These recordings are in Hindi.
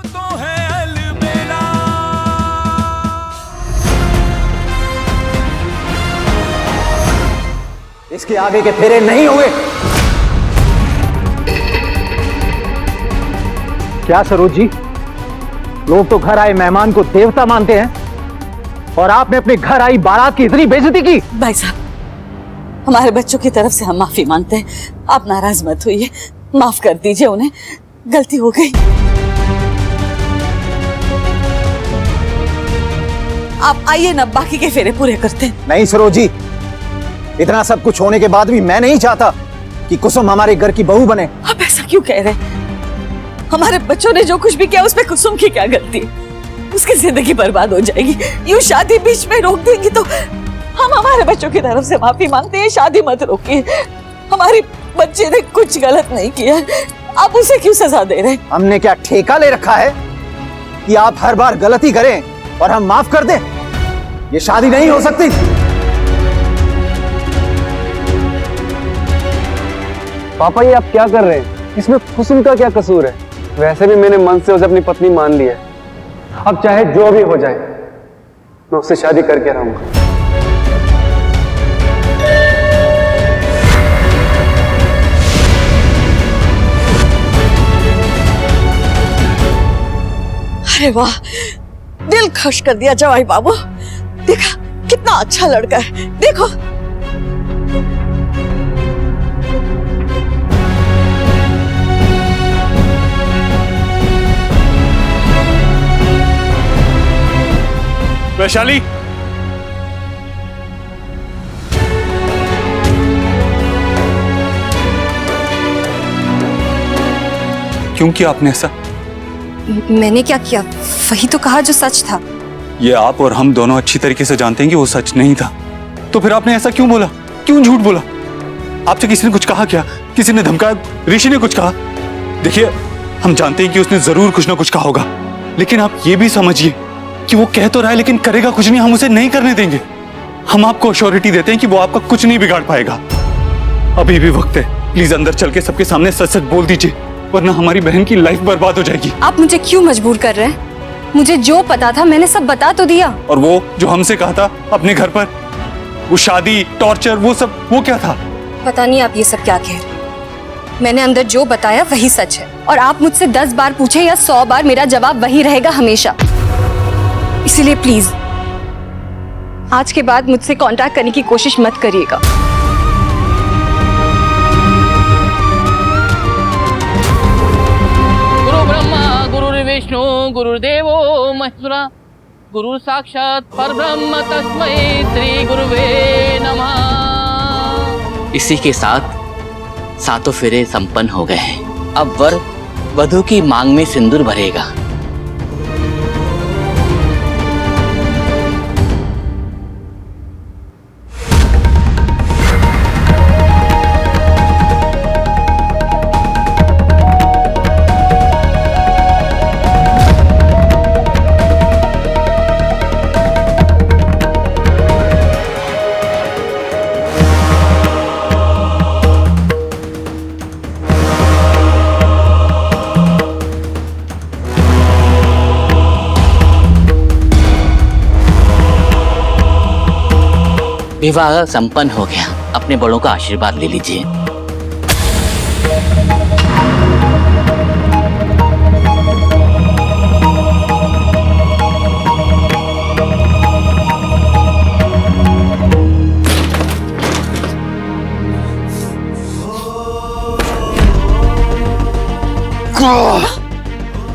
तो है अलबेला। इसके आगे के फेरे नहीं हुए। क्या सरोज जी, लोग तो घर आए मेहमान को देवता मानते हैं और आपने अपने घर आई बारात की इतनी बेइज्जती की। भाई साहब, हमारे बच्चों की तरफ से हम माफी मांगते हैं, आप नाराज मत होइए, माफ कर दीजिए उन्हें, गलती हो गई। आप आइए ना, बाकी के फेरे पूरे करते हैं। नहीं सरोज जी, इतना सब कुछ होने के बाद भी मैं नहीं चाहता कि कुसुम हमारे घर की बहू बने। आप ऐसा क्यों कह रहे हैं? हमारे बच्चों ने जो कुछ भी किया उसमें कुसुम की क्या गलती है? उसकी जिंदगी बर्बाद हो जाएगी। यूं शादी बीच में रोक देंगी तो हम हमारे बच्चों की तरफ से माफी मांगते हैं, शादी मत रोकिए। हमारे बच्चे ने कुछ गलत नहीं किया, आप उसे क्यों सजा दे रहे हैं? हमने क्या ठेका ले रखा है कि आप हर बार गलती करें और हम माफ कर दें? ये शादी नहीं हो सकती। पापा ये आप क्या कर रहे हैं? इसमें कुसुम का क्या कसूर है? वैसे भी मैंने मन से उसे अपनी पत्नी मान लिया है। अब चाहे जो भी हो जाए मैं उससे शादी करके रहूंगा। अरे वाह, दिल खुश कर दिया जवाई बाबू। देखा कितना अच्छा लड़का है, देखो। वैशाली, क्यों किया आपने ऐसा? मैंने क्या किया? वही तो कहा जो सच था। ये आप और हम दोनों अच्छी तरीके से जानते हैं कि वो सच नहीं था, तो फिर आपने ऐसा क्यों बोला? क्यों झूठ बोला? आपसे किसी ने कुछ कहा क्या? किसी ने धमकाया? ऋषि ने कुछ कहा? देखिए, हम जानते हैं कि उसने जरूर कुछ ना कुछ कहा होगा, लेकिन आप ये भी समझिए कि वो कह तो रहा है लेकिन करेगा कुछ नहीं। हम उसे नहीं करने देंगे। हम आपको अश्योरिटी देते हैं कि वो आपका कुछ नहीं बिगाड़ पाएगा। अभी भी वक्त है, प्लीज अंदर चल के सबके सामने सच सच बोल दीजिए, वरना हमारी बहन की लाइफ बर्बाद हो जाएगी। आप मुझे क्यों मजबूर कर रहे हैं? मुझे जो पता था मैंने सब बता तो दिया। और वो जो हमसे कहा था अपने घर पर, वो शादी, टॉर्चर, वो सब, वो क्या था? पता नहीं आप ये सब क्या कह रहे हैं। मैंने अंदर जो बताया वही सच है, और आप मुझसे 10 बार पूछे या 100 बार, मेरा जवाब वही रहेगा हमेशा। इसीलिए प्लीज आज के बाद मुझसे कांटेक्ट करने की कोशिश मत करिएगा। गुरु ब्रह्मा गुरुर्विष्णु गुरुर्देवो महेश्वरा गुरु साक्षात परब्रह्म तस्मै श्री गुरुवे नमः। इसी के साथ सातों फेरे संपन्न हो गए हैं। अब वर वधू की मांग में सिंदूर भरेगा। विवाह संपन्न हो गया। अपने बड़ों का आशीर्वाद ले लीजिए।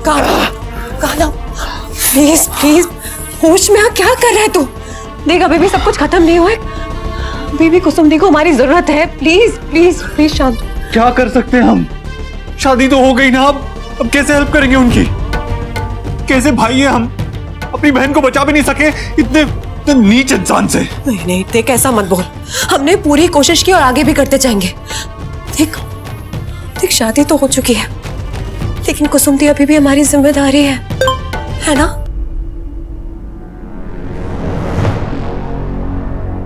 कान्हा, प्लीज प्लीज होश में आ, क्या कर रहा है तू? देख अभी भी सब कुछ खत्म नहीं हुआ है। बेबी कुसुम दी को हमारी जरूरत है। प्लीज प्लीज प्लीज शांत। क्या कर सकते हैं हम? शादी तो हो गई ना, अब कैसे हेल्प करेंगे उनकी? कैसे भाई है हम? अपनी बहन को बचा भी नहीं सके इतने नीच इंसान से। नहीं नहीं देख ऐसा मत बोल, हमने पूरी कोशिश की और आगे भी करते जाएंगे। देख देख शादी तो हो चुकी है, लेकिन कुसुम दी अभी भी हमारी जिम्मेदारी है ना?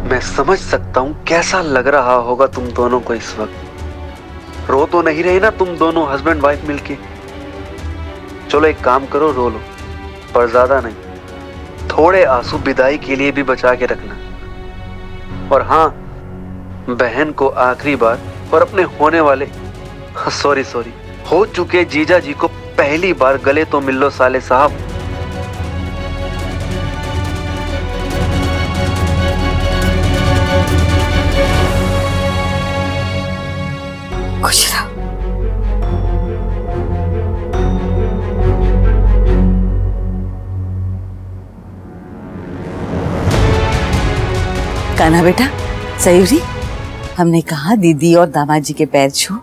मैं समझ सकता हूँ कैसा लग रहा होगा तुम दोनों को इस वक्त। रो तो नहीं रहे ना तुम दोनों हस्बैंड वाइफ मिलके? चलो एक काम करो, रो लो, पर ज्यादा नहीं, थोड़े आंसू विदाई के लिए भी बचा के रखना। और हाँ, बहन को आखिरी बार और अपने होने वाले सॉरी हो चुके जीजा जी को पहली बार गले तो मिल लो साले साहब। खुश रहो। कान्हा बेटा, सयूरी, हमने कहा दीदी और दामाद जी के पैर छू।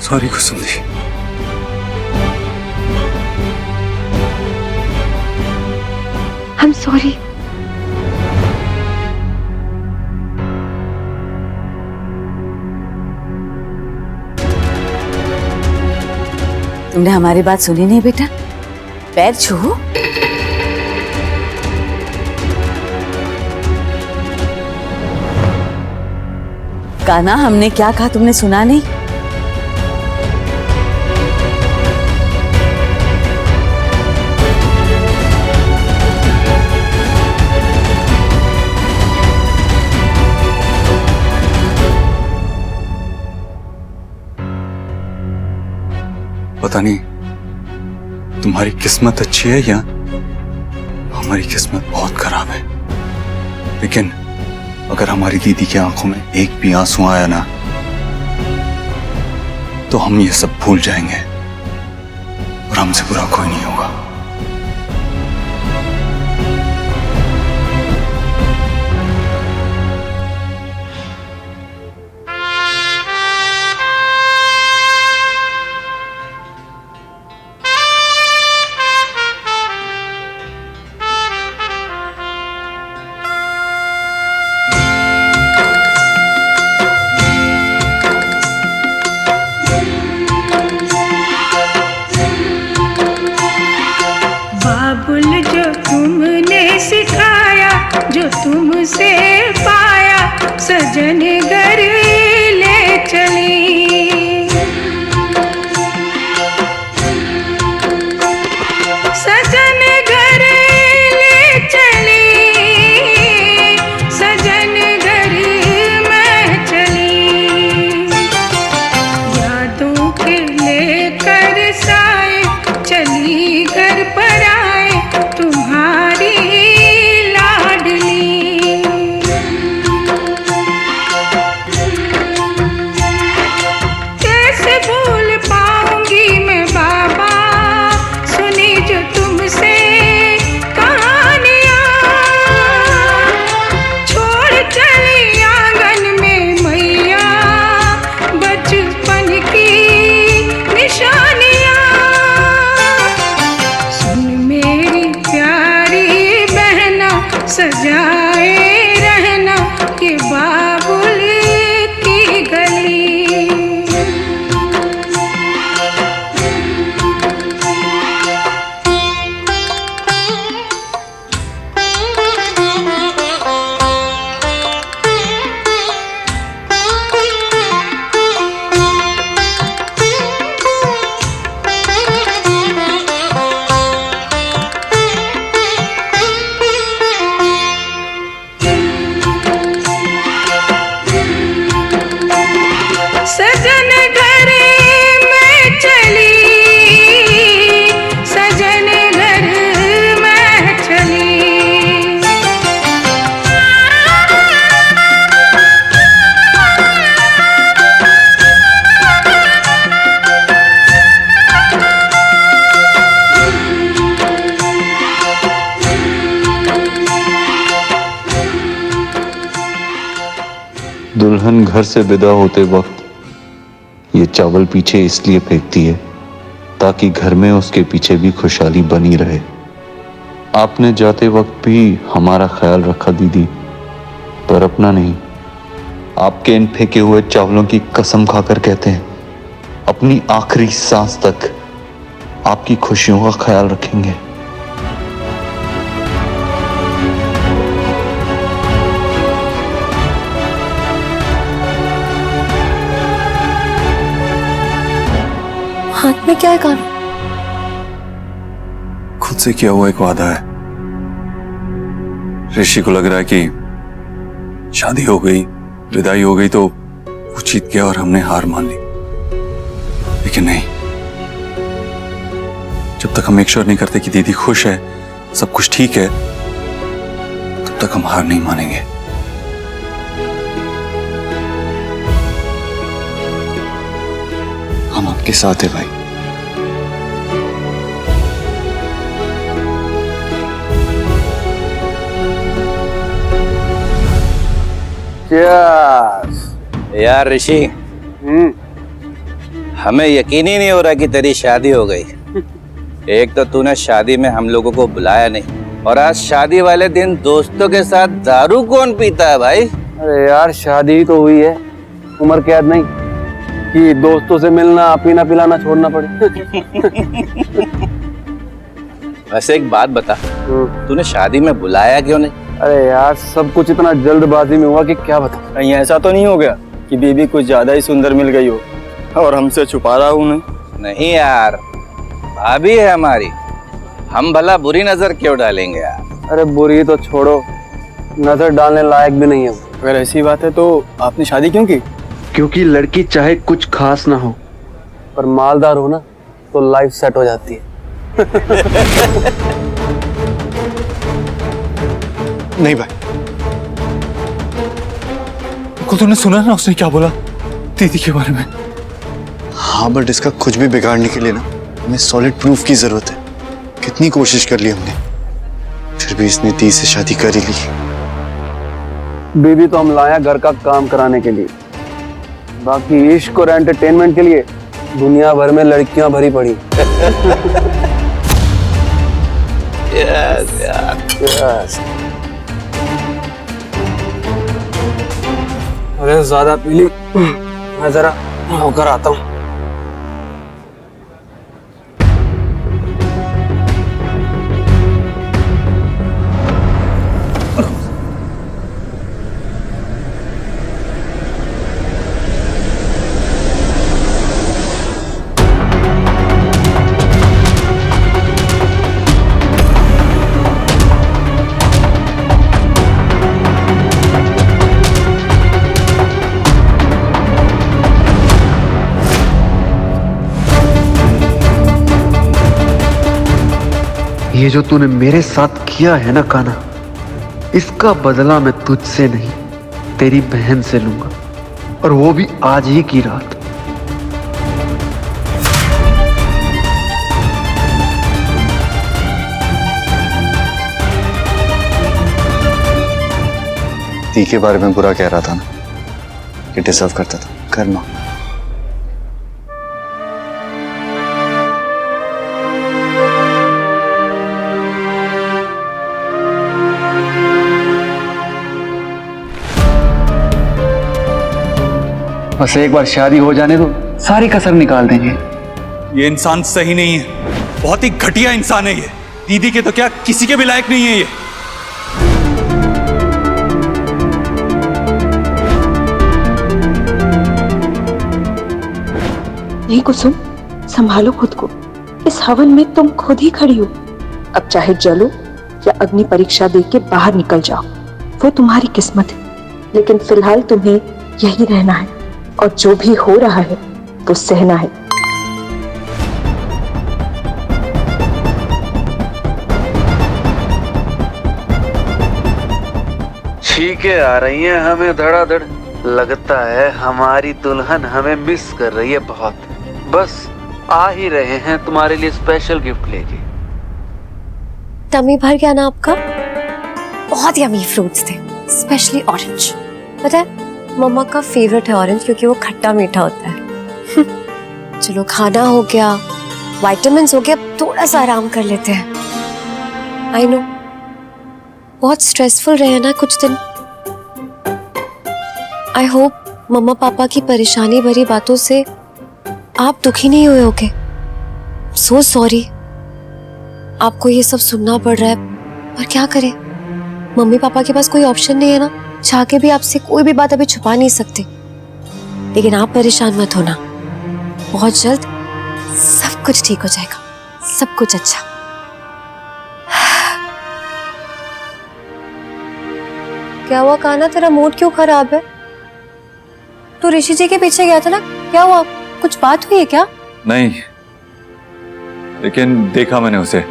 Sorry Kusum the. I'm sorry. तुमने हमारी बात सुनी नहीं बेटा? पैर छू। कान्हा, हमने क्या कहा तुमने सुना नहीं? पता नहीं तुम्हारी किस्मत अच्छी है या हमारी किस्मत बहुत खराब है, लेकिन अगर हमारी दीदी की आंखों में एक भी आंसू आया ना, तो हम ये सब भूल जाएंगे और हमसे बुरा कोई नहीं होगा। तुमसे पाया सजन घर ले चली, सजन घर ले चली, सजन घर मैं चली, यादों के लेकर साए चली घर पर आए तुम्हारी सजाए रहना कि बाबुल की गली। सजन घर में चली, सजन घर में चली, दुल्हन घर से विदा होते वक्त ये चावल पीछे इसलिए फेंकती है ताकि घर में उसके पीछे भी खुशहाली बनी रहे। आपने जाते वक्त भी हमारा ख्याल रखा दीदी, पर अपना नहीं, आपके इन फेंके हुए चावलों की कसम खाकर कहते हैं अपनी आखिरी सांस तक आपकी खुशियों का ख्याल रखेंगे। हाथ में क्या है कान? खुद से किया हुआ एक वादा है। ऋषि को लग रहा है कि शादी हो गई, विदाई हो गई तो वो जीत गया और हमने हार मान ली, लेकिन नहीं। जब तक हम मेक श्योर नहीं करते कि दीदी खुश है, सब कुछ ठीक है, तब तक हम हार नहीं मानेंगे। हम आपके साथ हैं भाई। यार ऋषि, हमें यकीन ही नहीं हो रहा कि तेरी शादी हो गई। एक तो तूने शादी में हम लोगों को बुलाया नहीं, और आज शादी वाले दिन दोस्तों के साथ दारू कौन पीता है भाई? अरे यार, शादी तो हुई है, उम्र कैद नहीं कि दोस्तों से मिलना, पीना पिलाना छोड़ना पड़े। वैसे एक बात बता, तूने शादी में बुलाया क्यों नहीं? अरे यार, सब कुछ इतना जल्दबाजी में हुआ कि क्या बता। कहीं ऐसा तो नहीं हो गया कि बीबी कुछ ज्यादा ही सुंदर मिल गई हो और हमसे छुपा रहा हूँ? नहीं यार, भाभी है हमारी, हम भला बुरी नजर क्यों डालेंगे यार? अरे बुरी तो छोड़ो, नजर डालने लायक भी नहीं है। अगर ऐसी बात है तो आपने शादी क्यों की? क्योंकि लड़की चाहे कुछ खास ना हो, पर मालदार हो ना तो लाइफ सेट हो जाती है। नहीं भाई, को तूने सुना ना उसने क्या बोला दीदी के बारे में? हाँ, बट इसका कुछ भी बिगाड़ने के लिए ना हमें सॉलिड प्रूफ की जरूरत है। कितनी कोशिश कर ली हमने, फिर भी इसने दी से शादी कर ही ली। बीबी तो हम लाया घर का काम कराने के लिए, बाकी इश्क और एंटरटेनमेंट के लिए दुनिया भर में लड़कियां भरी पड़ी। यस यार, यस। अरे ज्यादा पी ली, मैं जरा होकर आता हूँ। ये जो तूने मेरे साथ किया है ना कान्हा, इसका बदला मैं तुझसे नहीं तेरी बहन से लूंगा, और वो भी आज ही की रात। दी के बारे में बुरा कह रहा था ना, कि डिजर्व करता था, करना। बस एक बार शादी हो जाने दो, सारी कसर निकाल देंगे। ये इंसान सही नहीं है, बहुत ही घटिया इंसान है ये। दीदी के तो क्या, किसी के भी लायक नहीं है ये। नहीं कुसुम, संभालो खुद को। इस हवन में तुम खुद ही खड़ी हो। अब चाहे जलो या अग्नि परीक्षा दे के बाहर निकल जाओ, वो तुम्हारी किस्मत है। लेकिन फिलहाल तुम्हें यही रहना है, और जो भी हो रहा है वो सहना है। चीखें आ रही हैं हमें धड़ाधड़। लगता है हमारी दुल्हन हमें मिस कर रही है बहुत। बस आ ही रहे हैं तुम्हारे लिए स्पेशल गिफ्ट लेके। टमी भर गया ना आपका? बहुत यमी फ्रूट्स थे, स्पेशली ऑरेंज। पता है मम्मा का फेवरेट है ऑरेंज, क्योंकि वो खट्टा मीठा होता है। चलो खाना हो गया, विटामिन्स हो गया, थोड़ा सा आराम कर लेते हैं। आई नो बहुत स्ट्रेसफुल रहे ना कुछ दिन। आई होप मम्मा पापा की परेशानी भरी बातों से आप दुखी नहीं हुए होगे? सो सॉरी, आपको ये सब सुनना पड़ रहा है, पर क्या करें, मम्मी पापा के पास कोई ऑप्शन नहीं है ना, चाह के भी आपसे कोई भी बात अभी छुपा नहीं सकते। लेकिन आप परेशान मत होना, बहुत जल्द सब कुछ ठीक हो जाएगा, सब कुछ अच्छा। क्या हुआ कान्हा, तेरा मूड क्यों खराब है? तू ऋषि जी के पीछे गया था ना, क्या हुआ, कुछ बात हुई है क्या? नहीं, लेकिन देखा मैंने उसे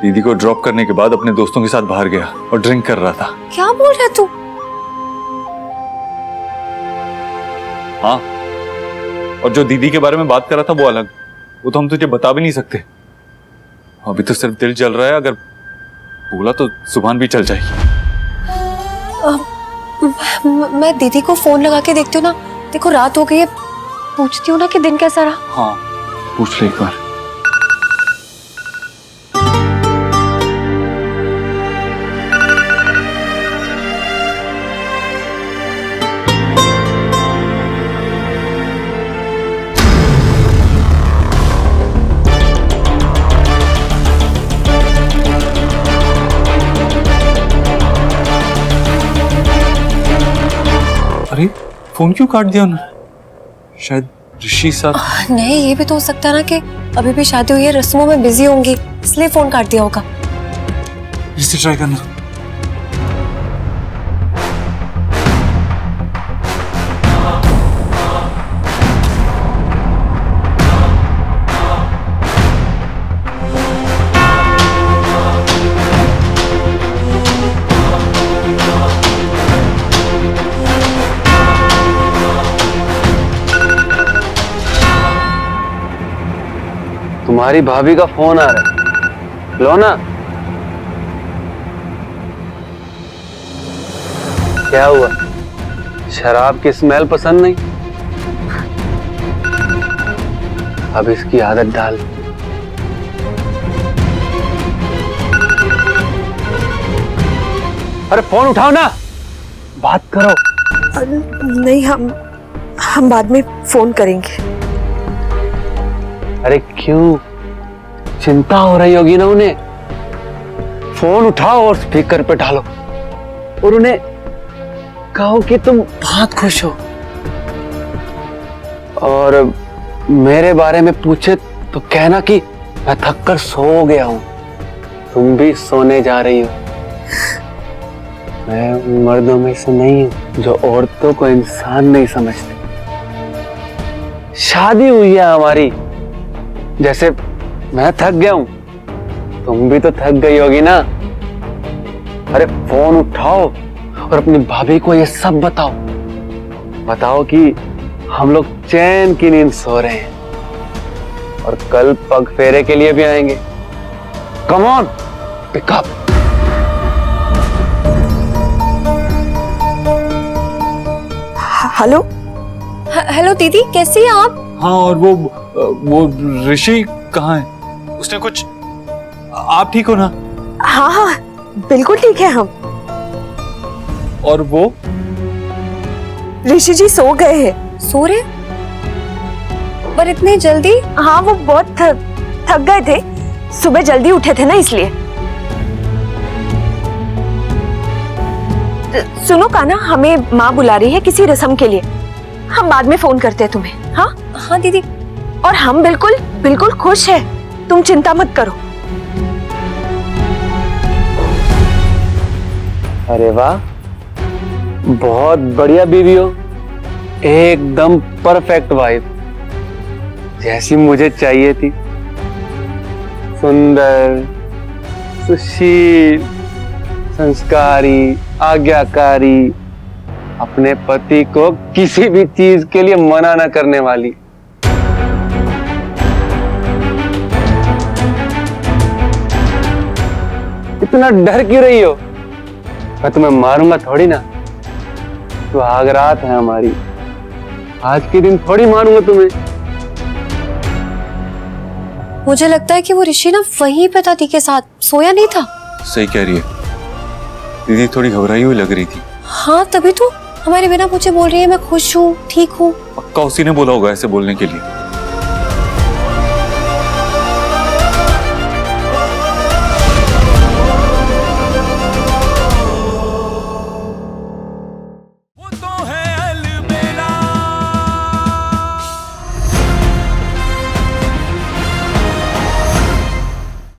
दीदी को ड्रॉप करने के बाद अपने दोस्तों के साथ बाहर गया और ड्रिंक कर रहा था। क्या बोल रहा है तू? हाँ, और जो दीदी के बारे में बात कर रहा था वो अलग, वो तो हम तुझे बता भी नहीं सकते। अभी तो सिर्फ दिल जल रहा है, अगर बोला तो जुबान भी चल जाएगी। मैं दीदी को फोन लगा के देखती हूँ ना, देखो रात हो गई है, पूछती हूँ ना कि दिन कैसा रहा। हाँ, पूछ ले एक बार। अरे फोन क्यों काट दिया उन्होंने? शायद ऋषि साहब। नहीं, ये भी तो हो सकता है ना कि अभी भी शादी हुई है, रस्मों में बिजी होंगी, इसलिए फोन काट दिया होगा। इसे ट्राई करना। तुम्हारी भाभी का फोन आ रहा है, लो ना। क्या हुआ, शराब की स्मेल पसंद नहीं? अब इसकी आदत डाल। अरे फोन उठाओ ना, बात करो। नहीं, हम बाद में फोन करेंगे। अरे क्यों, चिंता हो रही होगी ना उन्हें। फोन उठाओ और स्पीकर पे डालो और उन्हें कहो कि तुम बहुत खुश हो, और मेरे बारे में पूछे तो कहना कि मैं थक कर सो गया हूं, तुम भी सोने जा रही हो। मैं मर्दों में से नहीं हूं जो औरतों को इंसान नहीं समझते। शादी हुई है हमारी, जैसे मैं थक गया हूं, तुम भी तो थक गई होगी ना। अरे फोन उठाओ और अपनी भाभी को ये सब बताओ, बताओ कि हम लोग चैन की नींद सो रहे हैं और कल पग फेरे के लिए भी आएंगे। Come on, pick up. Hello hello दीदी, कैसी हैं आप? हाँ, और वो ऋषि कहाँ है? उसने कुछ, आप ठीक हो ना? हाँ हाँ बिल्कुल ठीक है हम। और वो ऋषि जी सो गए हैं। सो रहे? पर इतनी जल्दी? हाँ, वो बहुत थक गए थे, सुबह जल्दी उठे थे ना, इसलिए। सुनो कान्हा, हमें माँ बुला रही है किसी रस्म के लिए, हम बाद में फोन करते हैं तुम्हें। हाँ हाँ दीदी, और हम बिल्कुल बिल्कुल खुश हैं, तुम चिंता मत करो। अरे वाह, बहुत बढ़िया बीवी हो, एकदम परफेक्ट वाइफ, जैसी मुझे चाहिए थी। सुंदर, सुशील, संस्कारी, आज्ञाकारी, अपने पति को किसी भी चीज के लिए मना न करने वाली। इतना डर क्यों रही हो? मैं तुम्हें मारूंगा थोड़ी ना, तो आग रात है हमारी, आज के दिन थोड़ी मारूंगा तुम्हें। मुझे लगता है कि वो ऋषि ना वहीं पे था, दी के साथ सोया नहीं था। सही कह रही है, दीदी थोड़ी घबराई हुई लग रही थी। हाँ, तभी तो हमारे बिना पूछे बोल रही है मैं खुश हूँ, ठीक हूँ। पक्का उसी ने बोला होगा ऐसे बोलने के लिए।